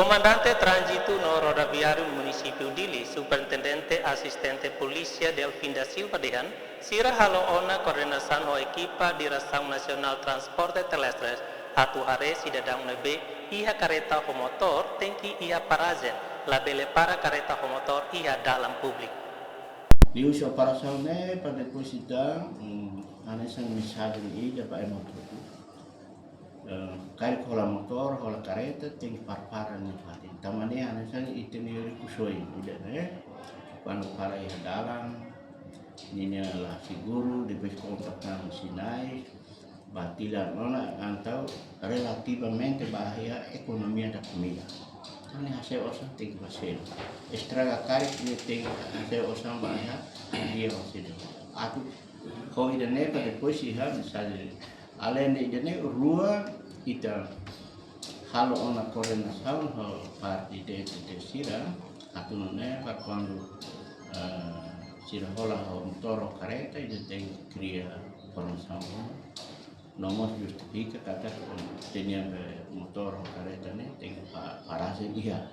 Comandante Tránsito no Rodoviário Municipio Dili, Superintendente Asistente Polícia Delfim da Silva Dehan, sira halo ona coordenação o equipa Direção Nacional Transporte Terrestre, atu hare sidadang nebe iha kareta homotor tengki iha parazen, labele para kareta homotor iha dalam publik. Di usia operasional pada posisi anesan misalnya ini dapat motor. Kari kola motor, kola kareta, tinggi parparan yang pati. Tamane anesan itu nih kusoi, udah panu para ya dalam, ini adalah siguru di base kontak nang sinai, batilan nona antau relativamente bahaya ekonomi ada pemila. Ini hasil osang tinggi hasil. Estraga kari ini tinggi hasil osang bahaya dia hasil. Aku kau idane pada posisi misalnya. Além de rua kita halo ona koordinação parte de sira atau nona quando sira hola motor careta e tem cria formação nomos justifica kata tinha motor careta ne tem parase dia